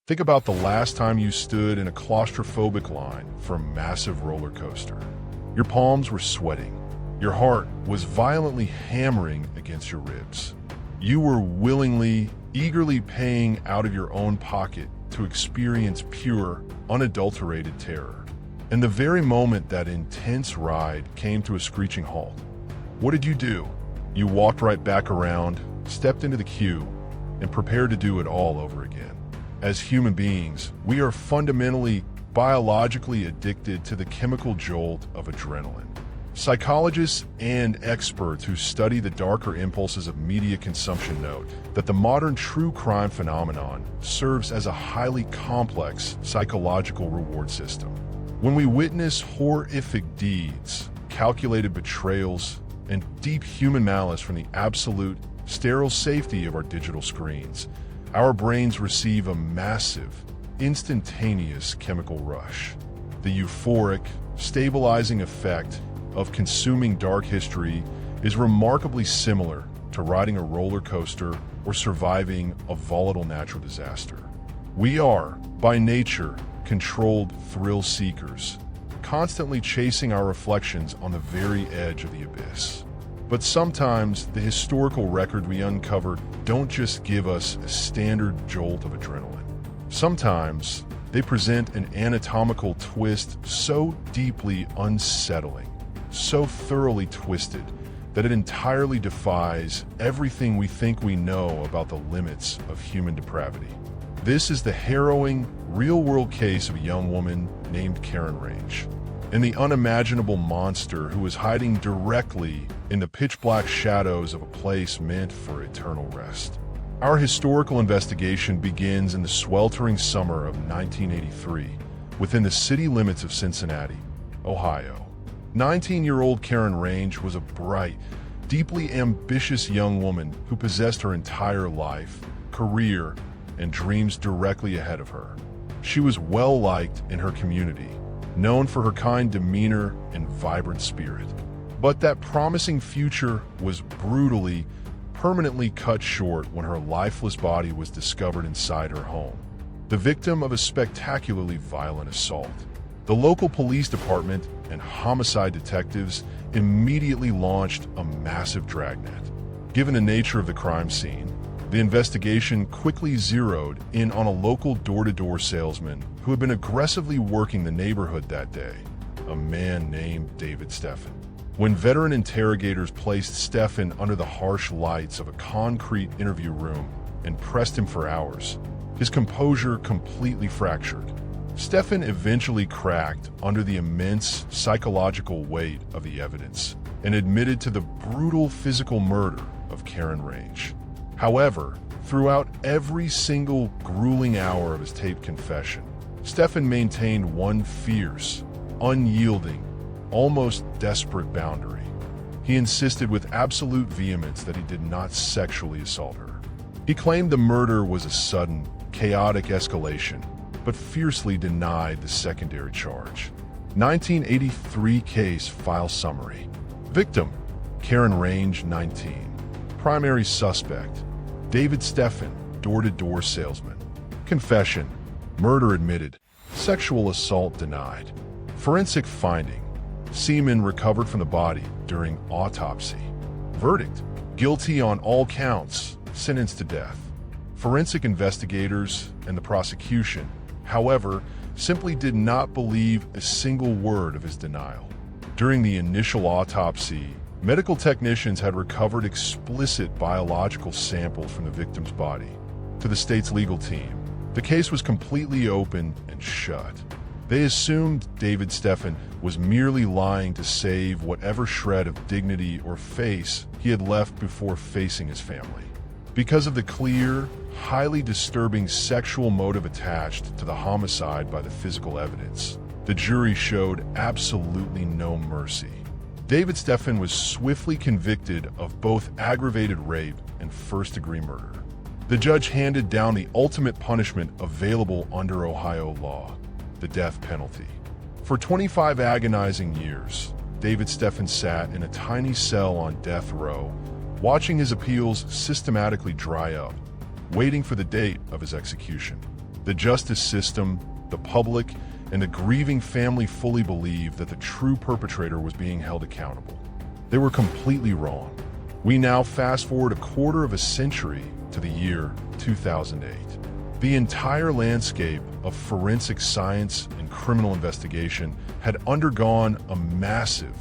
Think about the last time you stood in a claustrophobic line for a massive roller coaster. Your palms were sweating. Your heart was violently hammering against your ribs. You were willingly, eagerly paying out of your own pocket to experience pure, unadulterated terror. And the very moment that intense ride came to a screeching halt, what did you do? You walked right back around, stepped into the queue, and prepared to do it all over again. As human beings, we are fundamentally, biologically addicted to the chemical jolt of adrenaline. Psychologists and experts who study the darker impulses of media consumption note that the modern true crime phenomenon serves as a highly complex psychological reward system. When we witness horrific deeds, calculated betrayals, and deep human malice from the absolute, sterile safety of our digital screens, our brains receive a massive, instantaneous chemical rush. The euphoric, stabilizing effect of consuming dark history is remarkably similar to riding a roller coaster or surviving a volatile natural disaster. We are, by nature, controlled thrill seekers, constantly chasing our reflections on the very edge of the abyss. But sometimes the historical record we uncover don't just give us a standard jolt of adrenaline. Sometimes they present an anatomical twist so deeply unsettling, so thoroughly twisted, that it entirely defies everything we think we know about the limits of human depravity. This is the harrowing, real-world case of a young woman named Karen Range, and the unimaginable monster who was hiding directly in the pitch-black shadows of a place meant for eternal rest. Our historical investigation begins in the sweltering summer of 1983, within the city limits of Cincinnati, Ohio. 19-year-old Karen Range was a bright, deeply ambitious young woman who possessed her entire life, career, and dreams directly ahead of her. She was well-liked in her community, known for her kind demeanor and vibrant spirit. But that promising future was brutally, permanently cut short when her lifeless body was discovered inside her home, the victim of a spectacularly violent assault. The local police department and homicide detectives immediately launched a massive dragnet. Given the nature of the crime scene, the investigation quickly zeroed in on a local door-to-door salesman who had been aggressively working the neighborhood that day, a man named David Steffen. When veteran interrogators placed Steffen under the harsh lights of a concrete interview room and pressed him for hours, his composure completely fractured. Steffen eventually cracked under the immense psychological weight of the evidence and admitted to the brutal physical murder of Karen Range. However, throughout every single grueling hour of his taped confession, Steffen maintained one fierce, unyielding, almost desperate boundary. He insisted with absolute vehemence that he did not sexually assault her. He claimed the murder was a sudden, chaotic escalation, but fiercely denied the secondary charge. 1983 case file summary. Victim, Karen Range, 19. Primary suspect, David Steffen, door-to-door salesman. Confession, murder admitted, sexual assault denied. Forensic finding, semen recovered from the body during autopsy. Verdict, guilty on all counts, sentenced to death. Forensic investigators and the prosecution, however, simply did not believe a single word of his denial. During the initial autopsy, medical technicians had recovered explicit biological samples from the victim's body. To the state's legal team, the case was completely open and shut. They assumed David Steffen was merely lying to save whatever shred of dignity or face he had left before facing his family. Because of the clear, highly disturbing sexual motive attached to the homicide by the physical evidence, the jury showed absolutely no mercy. David Steffen was swiftly convicted of both aggravated rape and first-degree murder. The judge handed down the ultimate punishment available under Ohio law, the death penalty. For 25 agonizing years, David Steffen sat in a tiny cell on death row, watching his appeals systematically dry up, waiting for the date of his execution. The justice system, the public, and the grieving family fully believed that the true perpetrator was being held accountable. They were completely wrong. We now fast forward a quarter of a century to the year 2008. The entire landscape of forensic science and criminal investigation had undergone a massive,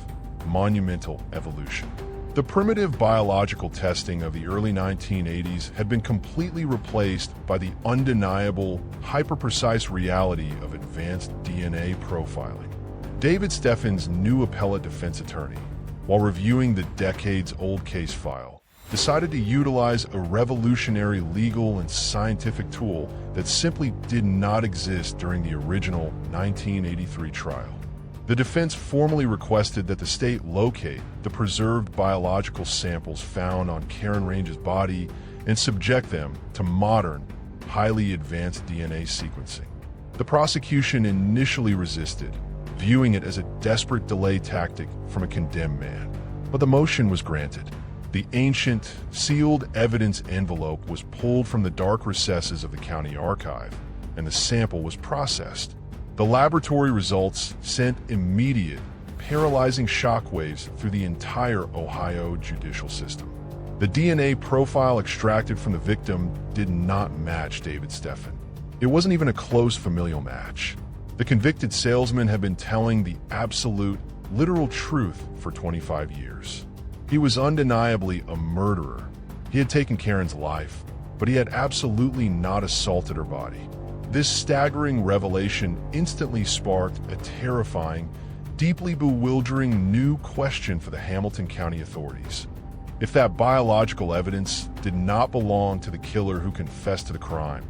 monumental evolution. The primitive biological testing of the early 1980s had been completely replaced by the undeniable, hyper-precise reality of advanced DNA profiling. David Steffen's new appellate defense attorney, while reviewing the decades-old case file, decided to utilize a revolutionary legal and scientific tool that simply did not exist during the original 1983 trial. The defense formally requested that the state locate the preserved biological samples found on Karen Range's body and subject them to modern, highly advanced DNA sequencing. The prosecution initially resisted, viewing it as a desperate delay tactic from a condemned man. But the motion was granted. The ancient, sealed evidence envelope was pulled from the dark recesses of the county archive, and the sample was processed. The laboratory results sent immediate, paralyzing shockwaves through the entire Ohio judicial system. The DNA profile extracted from the victim did not match David Steffen. It wasn't even a close familial match. The convicted salesman had been telling the absolute, literal truth for 25 years. He was undeniably a murderer. He had taken Karen's life, but he had absolutely not assaulted her body. This staggering revelation instantly sparked a terrifying, deeply bewildering new question for the Hamilton County authorities. If that biological evidence did not belong to the killer who confessed to the crime,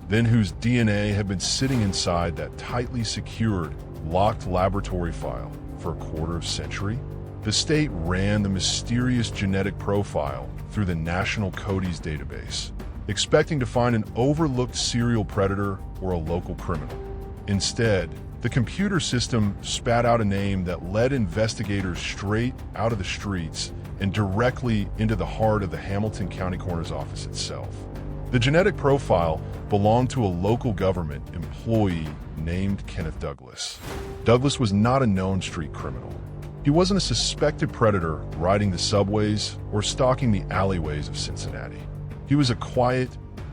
then whose DNA had been sitting inside that tightly secured, locked laboratory file for a quarter of a century? The state ran the mysterious genetic profile through the National Codes database, expecting to find an overlooked serial predator or a local criminal. Instead, the computer system spat out a name that led investigators straight out of the streets and directly into the heart of the Hamilton County Coroner's Office itself. The genetic profile belonged to a local government employee named Kenneth Douglas. Douglas was not a known street criminal. He wasn't a suspected predator riding the subways or stalking the alleyways of Cincinnati. He was a quiet,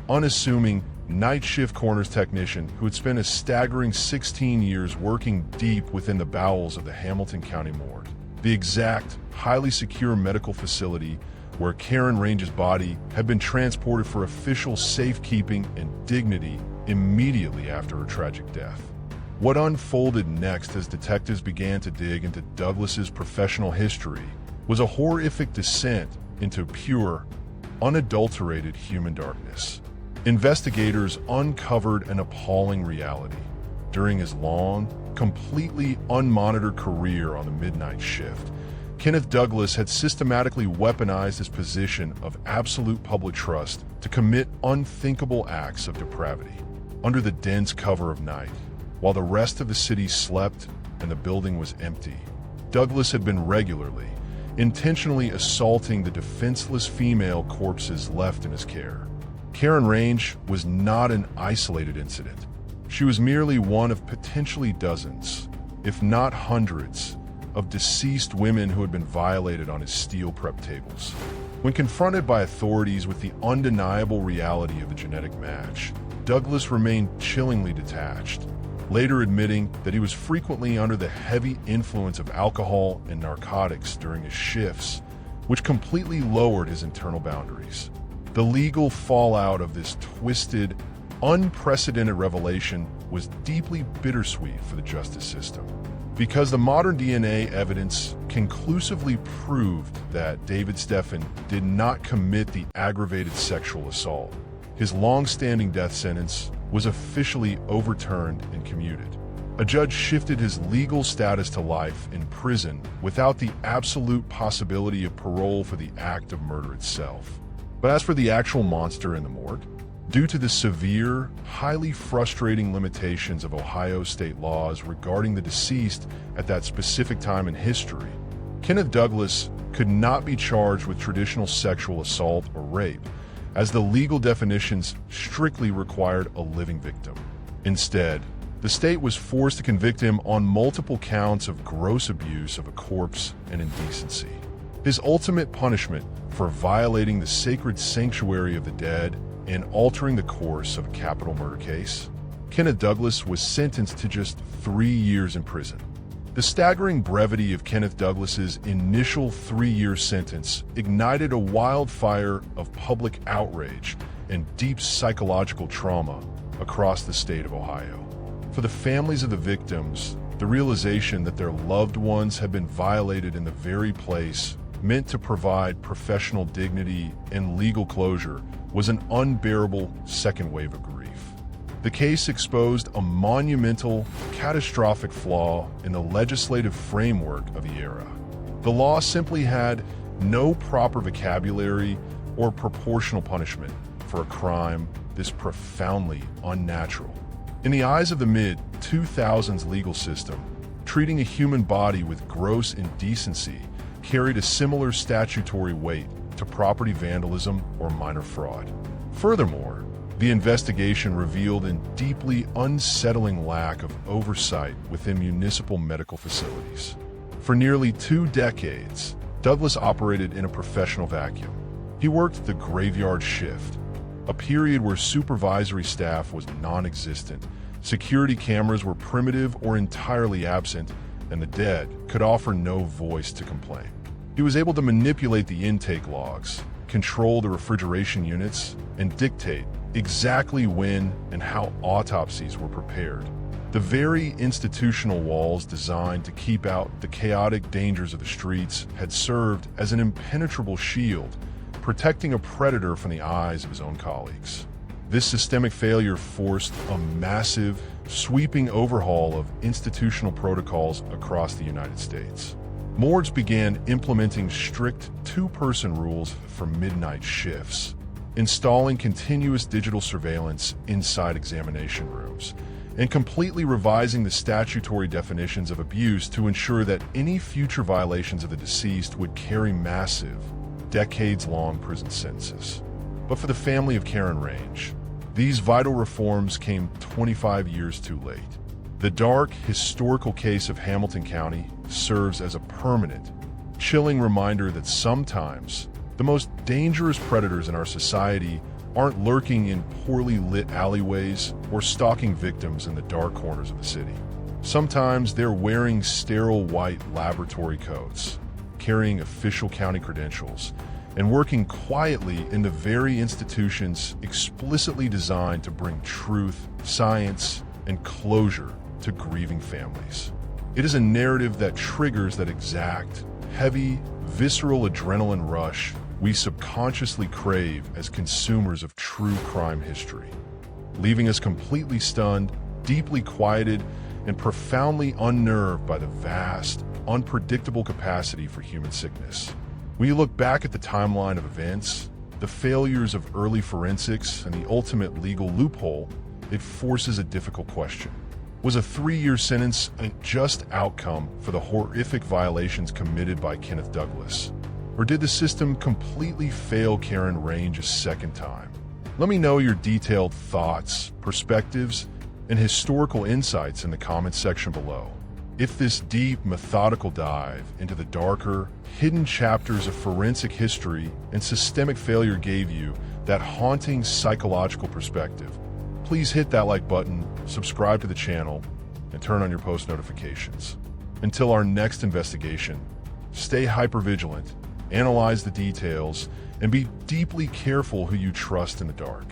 unassuming, night shift coroner's technician who had spent a staggering 16 years working deep within the bowels of the Hamilton County Morgue, the exact, highly secure medical facility where Karen Range's body had been transported for official safekeeping and dignity immediately after her tragic death. What unfolded next as detectives began to dig into Douglas's professional history was a horrific descent into pure, unadulterated human darkness. Investigators uncovered an appalling reality. During his long, completely unmonitored career on the midnight shift, Kenneth Douglas had systematically weaponized his position of absolute public trust to commit unthinkable acts of depravity. Under the dense cover of night, while the rest of the city slept and the building was empty, Douglas had been regularly, intentionally assaulting the defenseless female corpses left in his care. Karen Range was not an isolated incident. She was merely one of potentially dozens, if not hundreds, of deceased women who had been violated on his steel prep tables. When confronted by authorities with the undeniable reality of the genetic match, Douglas remained chillingly detached, later admitting that he was frequently under the heavy influence of alcohol and narcotics during his shifts, which completely lowered his internal boundaries. The legal fallout of this twisted, unprecedented revelation was deeply bittersweet for the justice system, because the modern DNA evidence conclusively proved that David Steffen did not commit the aggravated sexual assault. His long-standing death sentence was officially overturned and commuted. A judge shifted his legal status to life in prison without the absolute possibility of parole for the act of murder itself. But as for the actual monster in the morgue, due to the severe, highly frustrating limitations of Ohio state laws regarding the deceased at that specific time in history, Kenneth Douglas could not be charged with traditional sexual assault or rape, as the legal definitions strictly required a living victim. Instead, the state was forced to convict him on multiple counts of gross abuse of a corpse and indecency. His ultimate punishment for violating the sacred sanctuary of the dead and altering the course of a capital murder case, Kenneth Douglas was sentenced to just 3 years in prison. The staggering brevity of Kenneth Douglas's initial 3-year sentence ignited a wildfire of public outrage and deep psychological trauma across the state of Ohio. For the families of the victims, the realization that their loved ones had been violated in the very place meant to provide professional dignity and legal closure was an unbearable second wave of grief. The case exposed a monumental, catastrophic flaw in the legislative framework of the era. The law simply had no proper vocabulary or proportional punishment for a crime this profoundly unnatural. In the eyes of the mid-2000s legal system, treating a human body with gross indecency carried a similar statutory weight to property vandalism or minor fraud. Furthermore, the investigation revealed a deeply unsettling lack of oversight within municipal medical facilities. For nearly 2 decades, Douglas operated in a professional vacuum. He worked the graveyard shift, a period where supervisory staff was non-existent, security cameras were primitive or entirely absent, and the dead could offer no voice to complain. He was able to manipulate the intake logs, control the refrigeration units, and dictate exactly when and how autopsies were prepared. The very institutional walls designed to keep out the chaotic dangers of the streets had served as an impenetrable shield, protecting a predator from the eyes of his own colleagues. This systemic failure forced a massive, sweeping overhaul of institutional protocols across the United States. Morgues began implementing strict 2-person rules for midnight shifts, installing continuous digital surveillance inside examination rooms, and completely revising the statutory definitions of abuse to ensure that any future violations of the deceased would carry massive, decades-long prison sentences. But for the family of Karen Range, these vital reforms came 25 years too late. The dark, historical case of Hamilton County serves as a permanent, chilling reminder that sometimes the most dangerous predators in our society aren't lurking in poorly lit alleyways or stalking victims in the dark corners of the city. Sometimes they're wearing sterile white laboratory coats, carrying official county credentials, and working quietly in the very institutions explicitly designed to bring truth, science, and closure to grieving families. It is a narrative that triggers that exact, heavy, visceral adrenaline rush we subconsciously crave as consumers of true crime history, leaving us completely stunned, deeply quieted, and profoundly unnerved by the vast, unpredictable capacity for human sickness. When you look back at the timeline of events, the failures of early forensics, and the ultimate legal loophole, it forces a difficult question. Was a 3-year sentence a just outcome for the horrific violations committed by Kenneth Douglas? Or did the system completely fail Karen Range a second time? Let me know your detailed thoughts, perspectives, and historical insights in the comments section below. If this deep, methodical dive into the darker, hidden chapters of forensic history and systemic failure gave you that haunting psychological perspective, please hit that like button, subscribe to the channel, and turn on your post notifications. Until our next investigation, stay hypervigilant, analyze the details, and be deeply careful who you trust in the dark.